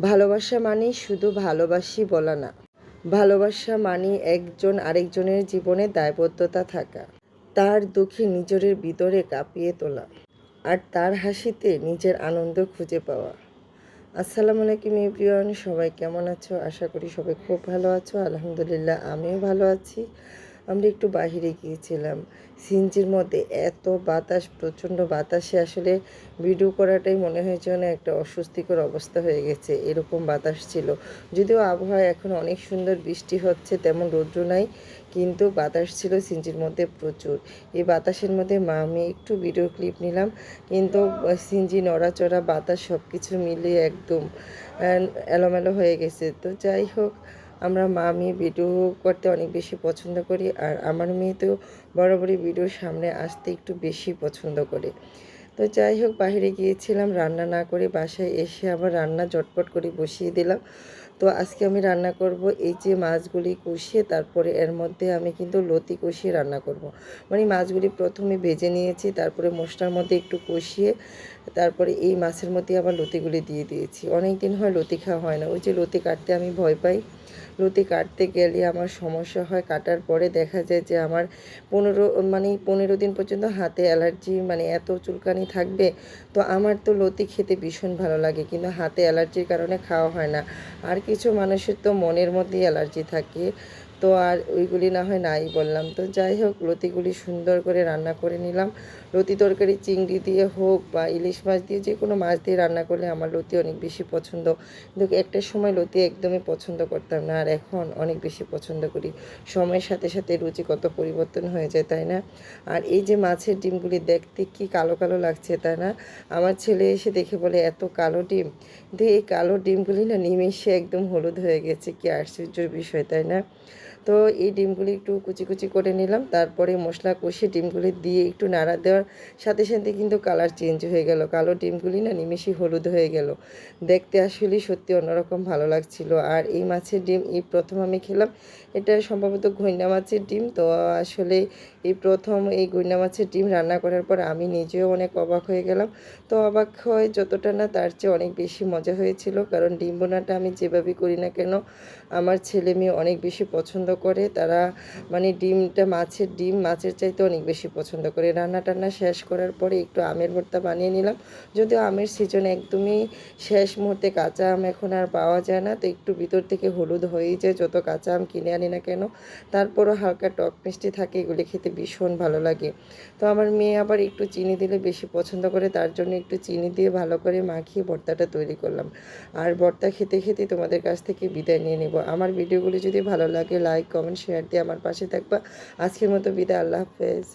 ভালোবাসা মানেই শুধু ভালোবাসি বলা না, ভালোবাসা মানেই একজন আরেকজনের জীবনে দায়বদ্ধতা থাকা, তার দুঃখে নিজের ভিতরে কাঁপিয়ে তোলা, আর তার হাসিতে নিজের আনন্দ খুঁজে পাওয়া। আসসালামু আলাইকুম এভরিওয়ান, সবাই কেমন আছো? আশা করি সবাই খুব ভালো আছো। আলহামদুলিল্লাহ আমিও ভালো আছি। আমরা একটু বাহিরে গিয়েছিলাম। সিএনজির মধ্যে এত বাতাস, প্রচণ্ড বাতাসে আসলে ভিডিও করাটাই মনে হয় যেন একটা অস্বস্তিকর অবস্থা হয়ে গেছে, এরকম বাতাস ছিল। যদিও আবহাওয়া এখন অনেক সুন্দর, বৃষ্টি হচ্ছে, তেমন রৌদ্র নাই, কিন্তু বাতাস ছিল সিএনজির মধ্যে প্রচুর। এই বাতাসের মধ্যে আমি একটু ভিডিও ক্লিপ নিলাম, কিন্তু সিএনজি নড়াচড়া, বাতাস সব কিছু মিলিয়ে একদম এলোমেলো হয়ে গেছে। তো যাই হোক, আমরা মেয়ে ভিডিও করতে অনেক বেশি পছন্দ করি, আর আমার মেয়ে তো বরাবরই ভিডিওর সামনে আসতে একটু বেশি পছন্দ করে। তো যাই হোক, বাইরে গিয়েছিলাম, রান্না না করে বাসায় এসে আবার রান্না ঝটপট করে বসিয়ে দিলাম। তো আজকে আমি রান্না করব এই যে মাছগুলি কষিয়ে, তারপরে এর মধ্যে আমি কিন্তু লতি কষিয়ে রান্না করব। মানে মাছগুলি প্রথমে ভেজে নিয়েছি, তারপরে মশলার মধ্যে একটু কষিয়ে তারপরে এই মাছের মধ্যে আবার লতিগুলি দিয়ে দিয়েছি। অনেক দিন হয় লতি খাওয়া হয় না, ওই যে লতি কাটতে আমি ভয় পাই। লতি কাটতে গেলে আমার সমস্যা হয়, কাটার পরে দেখা যায় যে আমার 15 দিন পর্যন্ত হাতে অ্যালার্জি, মানে এত চুলকানি থাকবে। তো আমার তো লতি খেতে ভীষণ ভালো লাগে, কিন্তু হাতে অ্যালার্জির কারণে খাওয়া হয় না। আর কিছু মানুষের তো মনের মধ্যেই অ্যালার্জি থাকে, তো আর ওইগুলি না হয় নাই বললাম। তো যাই হোক, লতিগুলি সুন্দর করে রান্না করে নিলাম। লতি তরকারি চিংড়ি দিয়ে হোক বা ইলিশ মাছ দিয়ে, যে কোনো মাছ দিয়ে রান্না করলে আমার লতি অনেক বেশি পছন্দ। কিন্তু একটা সময় লতি একদমই পছন্দ করতাম না, আর এখন অনেক বেশি পছন্দ করি। সময়ের সাথে সাথে রুচি কত পরিবর্তন হয়ে যায়, তাই না? আর এই যে মাছের ডিমগুলি দেখতে কি কালো কালো লাগছে, তাই না? আমার ছেলে এসে দেখে বলে, এত কালো ডিম! কিন্তু এই কালো ডিমগুলি না নিমেষে একদম হলুদ হয়ে গেছে, কি আশ্চর্যের বিষয়, তাই না? তো এই ডিমগুলি একটু কুচি কুচি করে নিলাম, তারপরে মশলা কষিয়ে ডিমগুলি দিয়ে একটু নাড়া দেওয়ার সাথে সাথে কিন্তু কালার চেঞ্জ হয়ে গেল, কালো ডিমগুলি না নিমেষেই হলুদ হয়ে গেল। দেখতে আসলে সত্যি অন্যরকম ভালো লাগছিল। আর এই মাছের ডিম এই প্রথম আমি খেলাম, এটা সম্ভবত গইনা মাছের ডিম। তো আসলে এই প্রথম এই গইনা মাছের ডিম রান্না করার পর আমি নিজেও অনেক অবাক হয়ে গেলাম। তো অবাক হয় যতটা না, তার চেয়ে অনেক বেশি মজা হয়েছিল, কারণ ডিম বোনাটা আমি যেভাবেই করি না কেন, আমার ছেলে মেয়ে অনেক বেশি পছন্দ করে। তারা মানে ডিমটা, মাছের ডিম মাছের চাইতে অনেক বেশি পছন্দ করে। রান্না টান্না শেষ করার পরে একটু আমের ভর্তা বানিয়ে নিলাম। যদিও আমের সিজন একদমই শেষ মুহূর্তে, কাঁচা আম এখন আর পাওয়া যায় না, তো একটু ভিতর থেকে হলুদ হয়েই যায় যত কাঁচা আম কিনে আনি না কেন। তারপরও হালকা টক মিষ্টি থাকে, এগুলি খেতে ভীষণ ভালো লাগে। তো আমার মেয়ে আবার একটু চিনি দিলে বেশি পছন্দ করে, তার জন্য একটু চিনি দিয়ে ভালো করে মাখিয়ে ভর্তাটা তৈরি করলাম। আর ভর্তা খেতে খেতে তোমাদের কাছ থেকে বিদায় নিয়ে নেব। আমার ভিডিওগুলি যদি ভালো লাগে, লাইক কমেন্ট শেয়ার দিয়ে আমার পাশে থাকবা। আজকের মতো বিদায়, আল্লাহ হাফেজ।